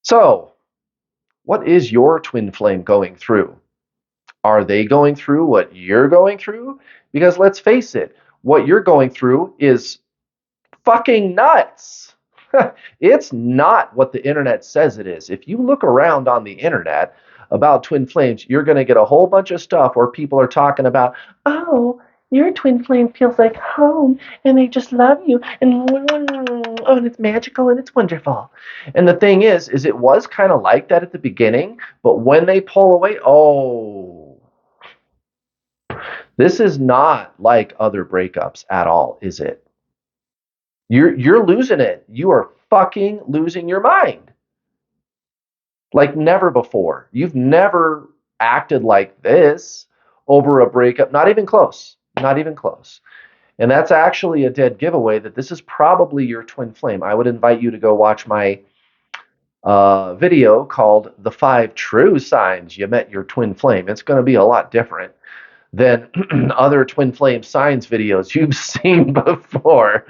So, what is your twin flame going through? Are they going through what you're going through? Because let's face it, what you're going through is fucking nuts. It's not what the internet says it is. If you look around on the internet about twin flames, you're going to get a whole bunch of stuff where people are talking about, oh, your twin flame feels like home and they just love you and oh, and it's magical and it's wonderful. And the thing is it was kind of like that at the beginning, but when they pull away, oh, this is not like other breakups at all, is it? You're losing it. You are fucking losing your mind. Like never before. You've never acted like this over a breakup. Not even close. Not even close. And that's actually a dead giveaway that this is probably your twin flame. I would invite you to go watch my video called The 5 True Signs You Met Your Twin Flame. It's going to be a lot different than other twin flame signs videos you've seen before.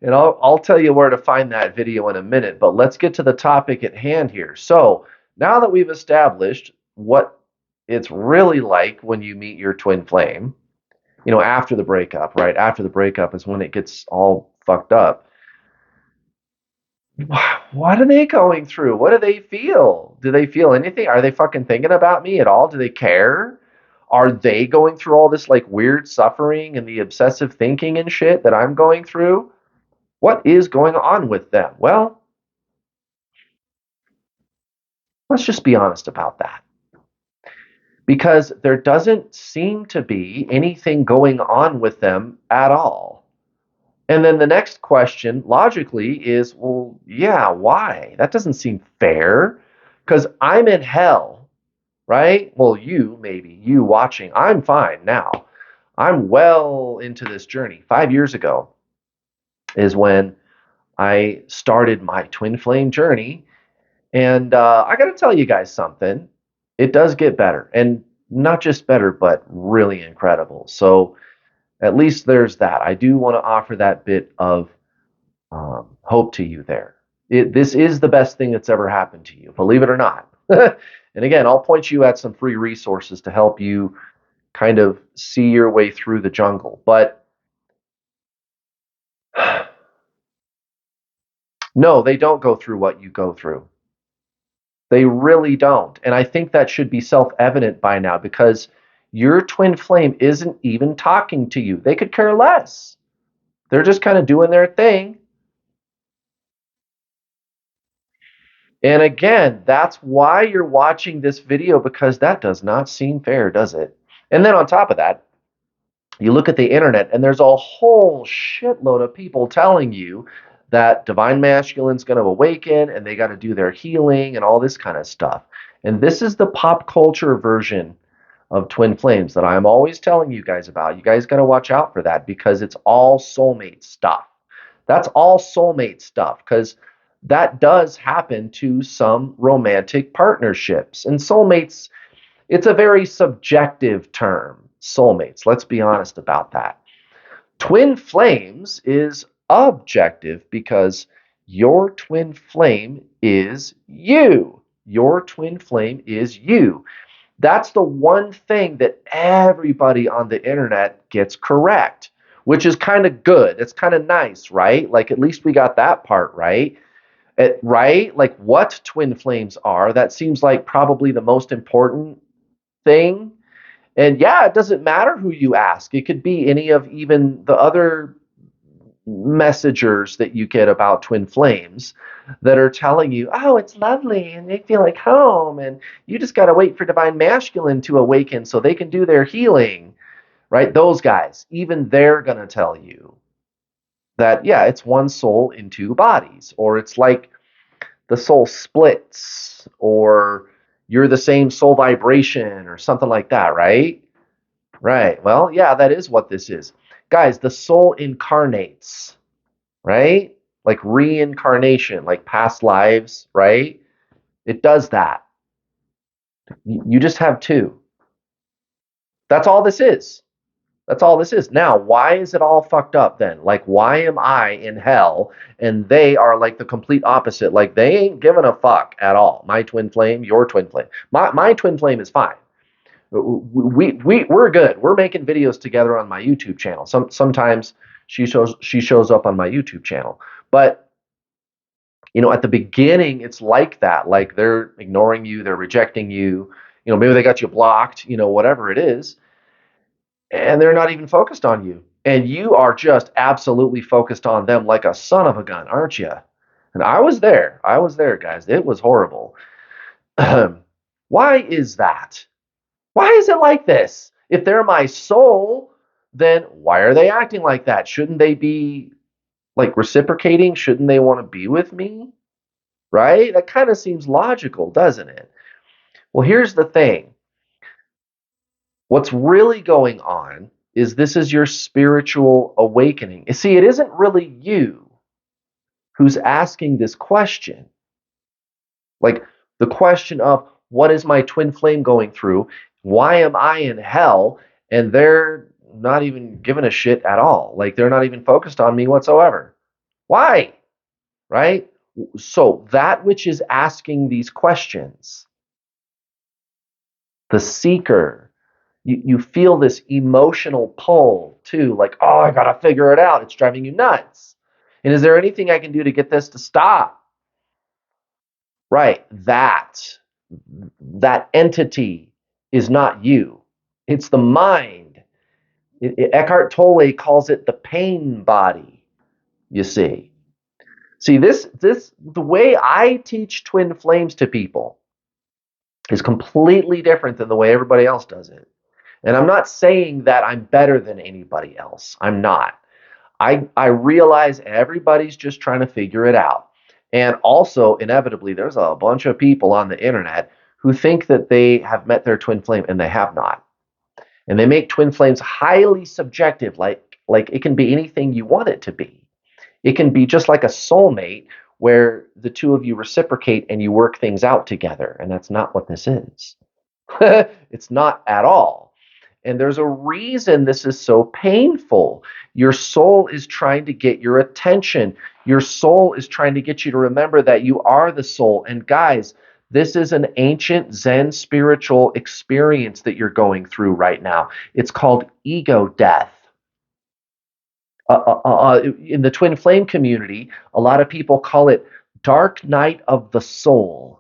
And I'll tell you where to find that video in a minute, but let's get to the topic at hand here. So, now that we've established what it's really like when you meet your twin flame, after the breakup, right? After the breakup is when it gets all fucked up. What are they going through? What do they feel? Do they feel anything? Are they fucking thinking about me at all? Do they care? Are they going through all this like weird suffering and the obsessive thinking and shit that I'm going through? What is going on with them? Well, let's just be honest about that. Because there doesn't seem to be anything going on with them at all. And then the next question, logically, is well, yeah, why? That doesn't seem fair. Because I'm in hell, right? Well, you watching, I'm fine now. I'm well into this journey. 5 years ago is when I started my twin flame journey. And I got to tell you guys something. It does get better. And not just better, but really incredible. So at least there's that. I do want to offer that bit of hope to you there. This is the best thing that's ever happened to you, believe it or not. And again, I'll point you at some free resources to help you kind of see your way through the jungle. But no, they don't go through what you go through. They really don't. And I think that should be self evident by now because your twin flame isn't even talking to you. They could care less. They're just kind of doing their thing. And again, that's why you're watching this video because that does not seem fair, does it? And then on top of that, you look at the internet and there's a whole shitload of people telling you that divine masculine's going to awaken and they got to do their healing and all this kind of stuff. And this is the pop culture version of twin flames that I'm always telling you guys about. You guys got to watch out for that because it's all soulmate stuff. That's all soulmate stuff because that does happen to some romantic partnerships. And soulmates, it's a very subjective term, soulmates. Let's be honest about that. Twin flames is objective because your twin flame is you. Your twin flame is you. That's the one thing that everybody on the internet gets correct, which is kind of good. It's kind of nice, right? Like at least we got that part right. Right? Like what twin flames are. That seems like probably the most important thing. And yeah, it doesn't matter who you ask. It could be any of even the other messengers that you get about twin flames that are telling you, oh, it's lovely and they feel like home. And you just got to wait for divine masculine to awaken so they can do their healing, right? Those guys, even they're going to tell you that, yeah, it's one soul in two bodies, or it's like the soul splits, or you're the same soul vibration, or something like that, right? Right. Well, yeah, that is what this is. Guys, the soul incarnates, right? Like reincarnation, like past lives, right? It does that. You just have two. That's all this is. That's all this is. Now, why is it all fucked up then? Like, why am I in hell and they are like the complete opposite? Like, they ain't giving a fuck at all. My twin flame, your twin flame. My twin flame is fine. We're good. We're making videos together on my YouTube channel. Sometimes she shows up on my YouTube channel. But at the beginning, it's like that. Like they're ignoring you, they're rejecting you. Maybe they got you blocked. Whatever it is, and they're not even focused on you. And you are just absolutely focused on them like a son of a gun, aren't you? And I was there. I was there, guys. It was horrible. Why is that? Why is it like this? If they're my soul, then why are they acting like that? Shouldn't they be like reciprocating? Shouldn't they want to be with me? Right? That kind of seems logical, doesn't it? Well, here's the thing. What's really going on is this is your spiritual awakening. You see, it isn't really you who's asking this question. Like the question of what is my twin flame going through? Why am I in hell? And they're not even giving a shit at all. Like they're not even focused on me whatsoever. Why? Right? So that which is asking these questions, the seeker, you feel this emotional pull too, like, oh, I gotta figure it out. It's driving you nuts. And is there anything I can do to get this to stop? Right. That entity is not you. It's the mind. Eckhart Tolle calls it the pain body, you see. See, the way I teach twin flames to people is completely different than the way everybody else does it. And I'm not saying that I'm better than anybody else. I'm not. I realize everybody's just trying to figure it out. And also, inevitably, there's a bunch of people on the internet who think that they have met their twin flame and they have not. And they make twin flames highly subjective, like it can be anything you want it to be. It can be just like a soulmate where the two of you reciprocate and you work things out together. And that's not what this is. It's not at all. And there's a reason this is so painful. Your soul is trying to get your attention. Your soul is trying to get you to remember that you are the soul. And guys, this is an ancient Zen spiritual experience that you're going through right now. It's called ego death. In the twin flame community, a lot of people call it dark night of the soul,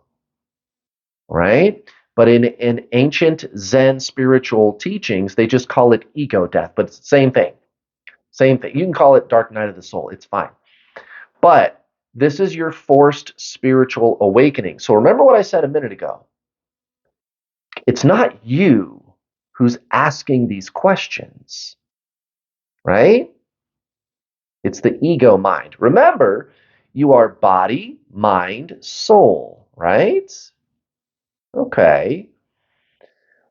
right? But in ancient Zen spiritual teachings, they just call it ego death, but it's the same thing. Same thing. You can call it dark night of the soul. It's fine. But this is your forced spiritual awakening. So remember what I said a minute ago. It's not you who's asking these questions, right? It's the ego mind. Remember, you are body, mind, soul, right? Okay.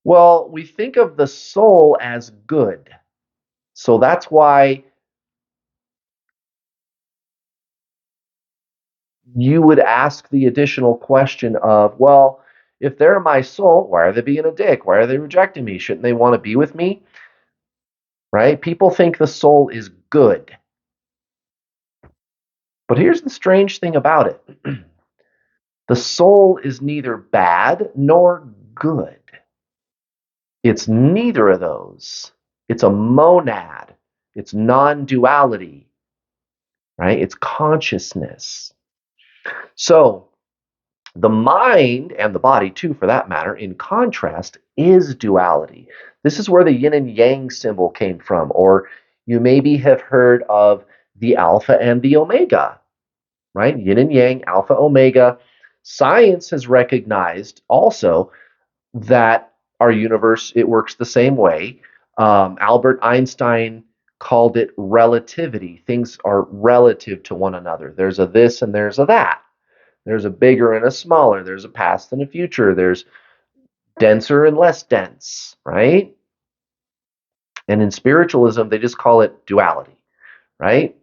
Well, we think of the soul as good. So that's why you would ask the additional question of, well, if they're my soul, why are they being a dick? Why are they rejecting me? Shouldn't they want to be with me? Right? People think the soul is good. But here's the strange thing about it. The soul is neither bad nor good. It's neither of those. It's a monad. It's non-duality, right? It's consciousness. So the mind and the body, too, for that matter, in contrast, is duality. This is where the yin and yang symbol came from, or you maybe have heard of the alpha and the omega, right? Yin and yang, alpha, omega. Science has recognized also that our universe, it works the same way. Albert Einstein called it relativity. Things are relative to one another. There's a this and there's a that. There's a bigger and a smaller. There's a past and a future. There's denser and less dense, right? And in spiritualism, they just call it duality, right?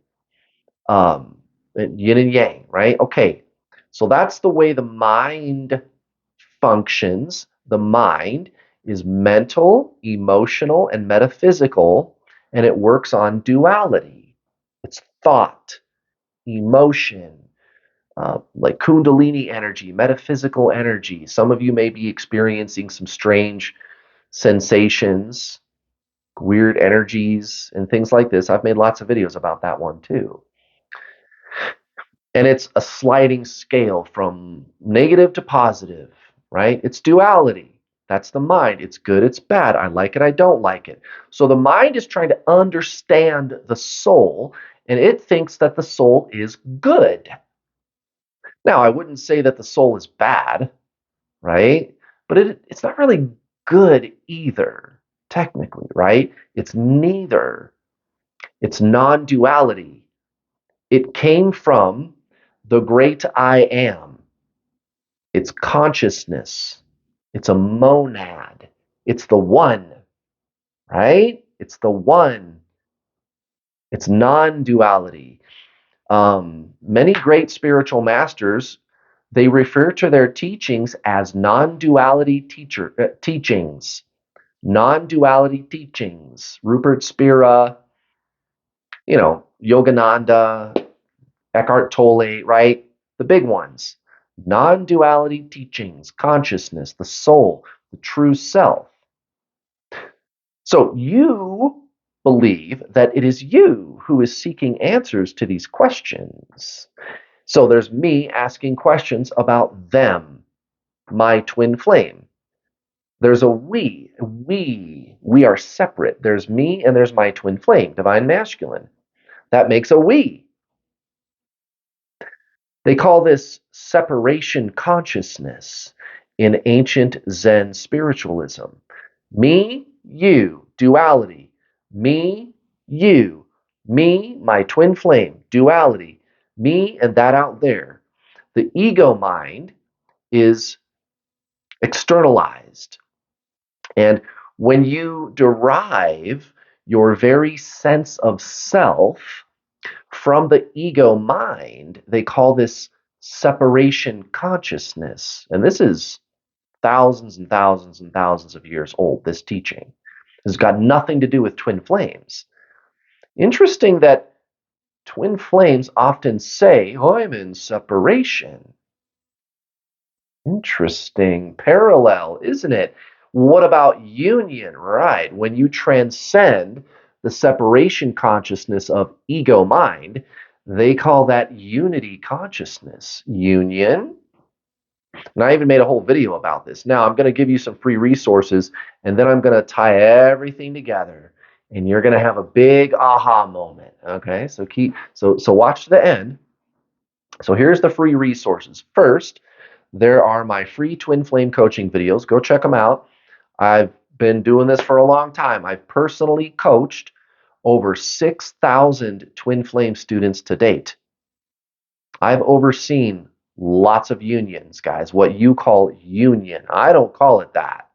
Um, yin and yang, right? Okay, so that's the way the mind functions. The mind is mental, emotional, and metaphysical. and it works on duality. It's thought, emotion, like Kundalini energy, metaphysical energy. Some of you may be experiencing some strange sensations, weird energies, and things like this. I've made lots of videos about that one too. And it's a sliding scale from negative to positive, right? It's duality. That's the mind. It's good, it's bad. I like it, I don't like it. So the mind is trying to understand the soul, and it thinks that the soul is good. Now, I wouldn't say that the soul is bad, right? But it's not really good either, technically, right? It's neither. It's non duality. It came from the great I am. It's consciousness. It's a monad. It's the one, right? It's the one. It's non duality. Many great spiritual masters, they refer to their teachings as non-duality teachings. Non-duality teachings. Rupert Spira, Yogananda, Eckhart Tolle, right? The big ones. Non-duality teachings, consciousness, the soul, the true self. So you believe that it is you who is seeking answers to these questions. So there's me asking questions about them, my twin flame. There's a we. We are separate. There's me and there's my twin flame, divine masculine. That makes a we. They call this separation consciousness in ancient Zen spiritualism. Me, you, duality. Me, you. Me, my twin flame, duality. Me and that out there. The ego mind is externalized. And when you derive your very sense of self from the ego mind, they call this separation consciousness. And this is thousands and thousands and thousands of years old, this teaching. It's got nothing to do with twin flames. Interesting that twin flames often say, oh, I'm in separation. Interesting parallel, isn't it? What about union? Right. When you transcend the separation consciousness of ego mind, they call that unity consciousness. Union. And I even made a whole video about this. Now, I'm going to give you some free resources, and then I'm going to tie everything together, and you're going to have a big aha moment. Okay? So watch to the end. So here's the free resources. First, there are my free twin flame coaching videos. Go check them out. I've been doing this for a long time. I've personally coached over 6,000 twin flame students to date. I've overseen lots of unions, guys, what you call union. I don't call it that.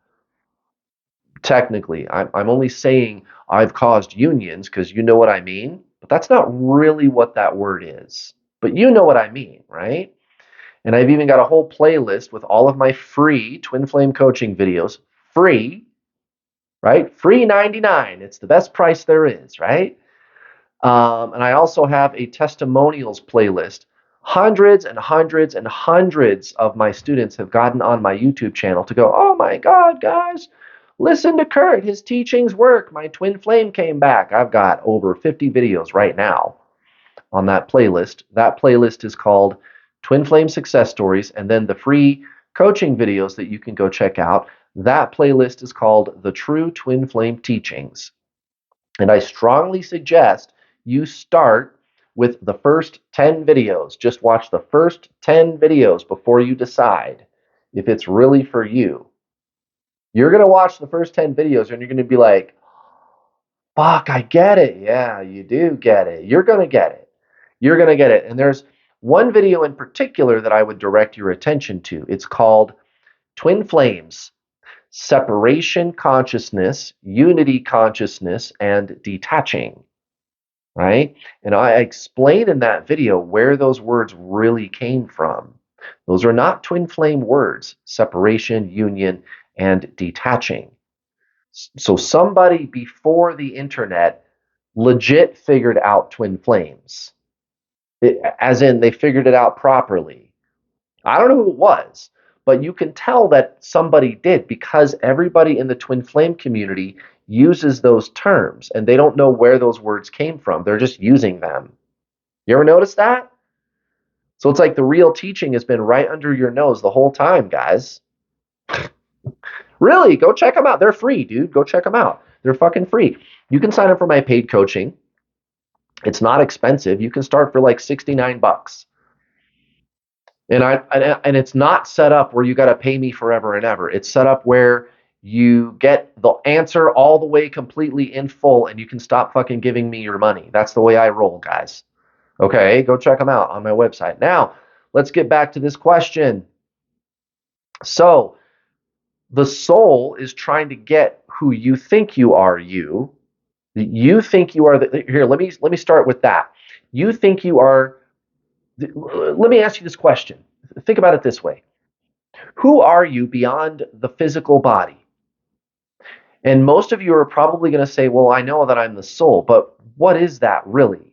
Technically, I'm only saying I've caused unions because you know what I mean, but that's not really what that word is. But you know what I mean, right? And I've even got a whole playlist with all of my free twin flame coaching videos. Free, right? Free 99. It's the best price there is, right? And I also have a testimonials playlist. Hundreds and hundreds and hundreds of my students have gotten on my YouTube channel to go, oh my God, guys, listen to Kurt. His teachings work. My twin flame came back. I've got over 50 videos right now on that playlist. That playlist is called Twin Flame Success Stories, and then the free coaching videos that you can go check out. That playlist is called The True Twin Flame Teachings. And I strongly suggest you start with the first 10 videos. Just watch the first 10 videos before you decide if it's really for you. You're going to watch the first 10 videos and you're going to be like, fuck, I get it. Yeah, you do get it. You're going to get it. You're going to get it. And there's one video in particular that I would direct your attention to. It's called Twin Flames, Separation Consciousness, Unity Consciousness, and Detaching. Right? And I explain in that video where those words really came from. Those are not twin flame words, separation, union, and detaching. So somebody before the internet legit figured out twin flames. As in, they figured it out properly. I don't know who it was, but you can tell that somebody did because everybody in the twin flame community uses those terms and they don't know where those words came from. They're just using them. You ever notice that? So it's like the real teaching has been right under your nose the whole time, guys. Really, go check them out. They're free, dude. Go check them out. They're fucking free. You can sign up for my paid coaching. It's not expensive. You can start for like 69 bucks. And it's not set up where you got to pay me forever and ever. It's set up where you get the answer all the way completely in full and you can stop fucking giving me your money. That's the way I roll, guys. Okay, go check them out on my website. Now, let's get back to this question. So, the soul is trying to get who you think you are, you think you are here, let me start with that. You think you are let me ask you this question. Think about it this way. Who are you beyond the physical body? And most of you are probably going to say, well, I know that I'm the soul, but what is that really?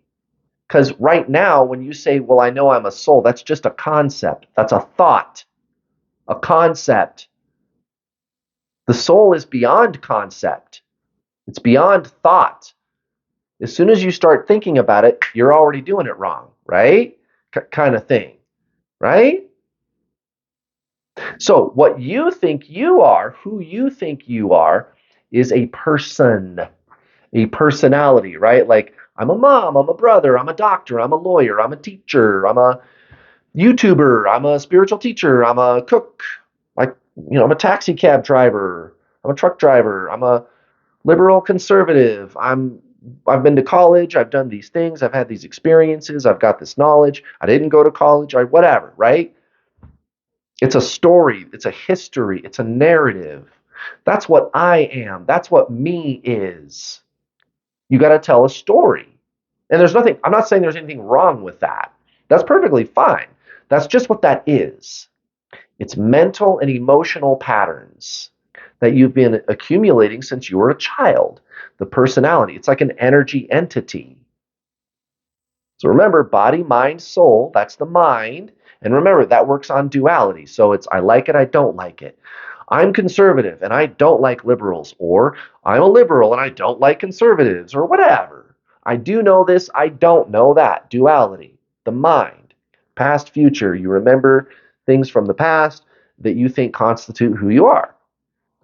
Because right now, when you say, well, I know I'm a soul, that's just a concept. That's a thought, a concept. The soul is beyond concept, it's beyond thought. As soon as you start thinking about it, you're already doing it wrong, right? Kind of thing, right? So, what you think you are, who you think you are, is a person, a personality, right? Like, I'm a mom, I'm a brother, I'm a doctor, I'm a lawyer, I'm a teacher, I'm a YouTuber, I'm a spiritual teacher, I'm a cook, like, I'm a taxi cab driver, I'm a truck driver, I'm a liberal conservative, I've been to college, I've done these things, I've had these experiences, I've got this knowledge, I didn't go to college, whatever, right? It's a story, it's a history, it's a narrative. That's what I am. That's what me is. You got to tell a story. And there's nothing, I'm not saying there's anything wrong with that. That's perfectly fine. That's just what that is. It's mental and emotional patterns that you've been accumulating since you were a child. The personality, it's like an energy entity. So remember, body, mind, soul, that's the mind. And remember, that works on duality. So it's I like it, I don't like it. I'm conservative and I don't like liberals, or I'm a liberal and I don't like conservatives, or whatever. I do know this, I don't know that. Duality, the mind, past, future. You remember things from the past that you think constitute who you are,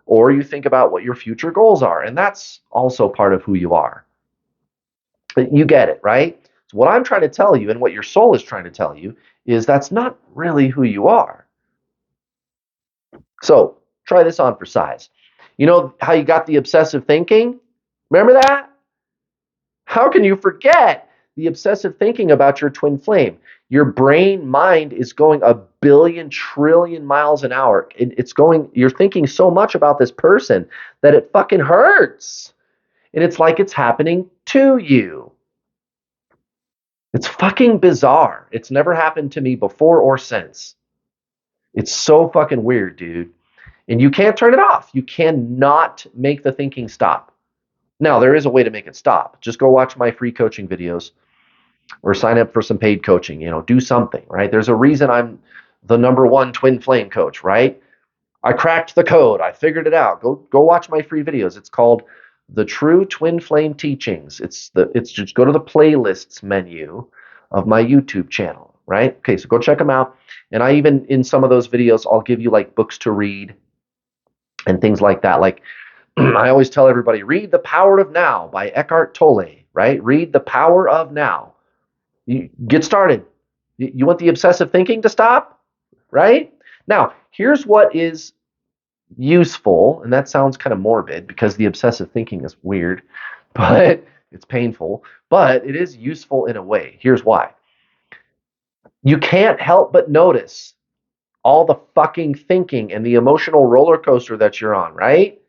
or you think about what your future goals are, and that's also part of who you are. You get it, right? So what I'm trying to tell you and what your soul is trying to tell you is that's not really who you are. So try this on for size. You know how you got the obsessive thinking? Remember that? How can you forget the obsessive thinking about your twin flame? Your brain mind is going a billion trillion miles an hour. It's going, you're thinking so much about this person that it fucking hurts. And it's like it's happening to you. It's fucking bizarre. It's never happened to me before or since. It's so fucking weird, dude. And you can't turn it off. You cannot make the thinking stop. Now, there is a way to make it stop. Just go watch my free coaching videos or sign up for some paid coaching. Do something, right? There's a reason I'm the #1 twin flame coach, right? I cracked the code. I figured it out. Go watch my free videos. It's called The True Twin Flame Teachings. It's just go to the playlists menu of my YouTube channel, right? Okay, so go check them out. And I even in some of those videos I'll give you like books to read and things like that. Like I always tell everybody, read The Power of Now by Eckhart Tolle, right? Read The Power of Now. You get started. You want the obsessive thinking to stop, right? Now, here's what is useful, and that sounds kind of morbid because the obsessive thinking is weird, but it's painful, but it is useful in a way. Here's why. You can't help but notice all the fucking thinking and the emotional roller coaster that you're on, right?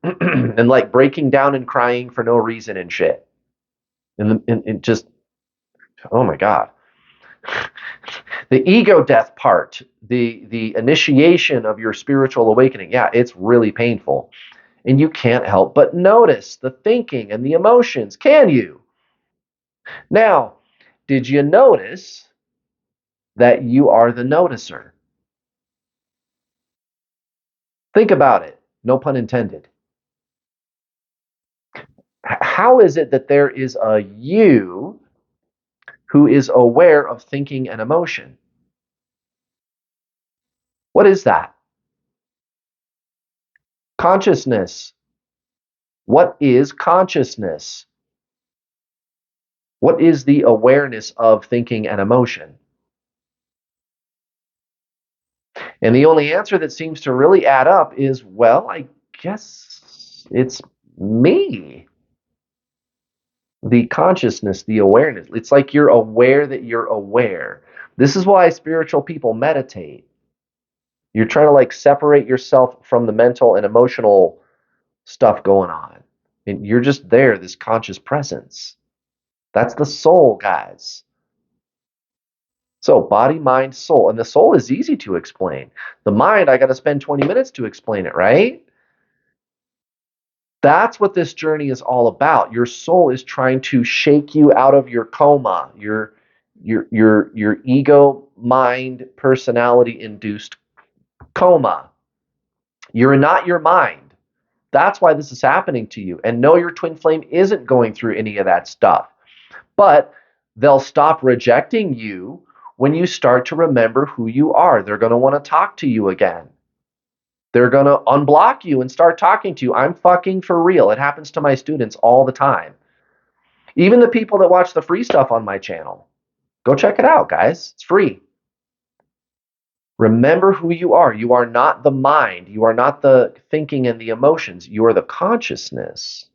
And like breaking down and crying for no reason and shit. And just, oh my God. The ego death part, the initiation of your spiritual awakening, yeah, it's really painful. And you can't help but notice the thinking and the emotions, can you? Now, did you notice that you are the noticer? Think about it. No pun intended. How is it that there is a you who is aware of thinking and emotion? What is that? Consciousness. What is consciousness? What is the awareness of thinking and emotion? And the only answer that seems to really add up is, well, I guess it's me. The consciousness, the awareness. It's like you're aware that you're aware. This is why spiritual people meditate. You're trying to like separate yourself from the mental and emotional stuff going on. And you're just there, this conscious presence. That's the soul, guys. So, body, mind, soul. And the soul is easy to explain. The mind, I got to spend 20 minutes to explain it, right? That's what this journey is all about. Your soul is trying to shake you out of your coma, your ego, mind, personality induced coma. You're not your mind. That's why this is happening to you. And no, your twin flame isn't going through any of that stuff. But they'll stop rejecting you when you start to remember who you are. They're going to want to talk to you again. They're going to unblock you and start talking to you. I'm fucking for real. It happens to my students all the time. Even the people that watch the free stuff on my channel. Go check it out, guys. It's free. Remember who you are. You are not the mind. You are not the thinking and the emotions. You are the consciousness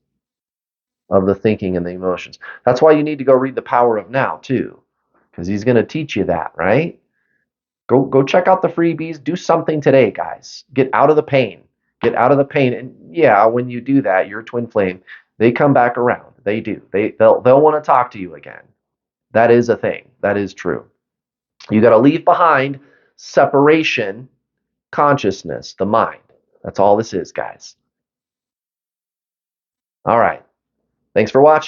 of the thinking and the emotions. That's why you need to go read The Power of Now, too, because he's going to teach you that, right? Go check out the freebies. Do something today, guys. Get out of the pain. Get out of the pain. And yeah, when you do that, your twin flame, they come back around. They do. They'll want to talk to you again. That is a thing. That is true. You got to leave behind separation, consciousness, the mind. That's all this is, guys. All right. Thanks for watching.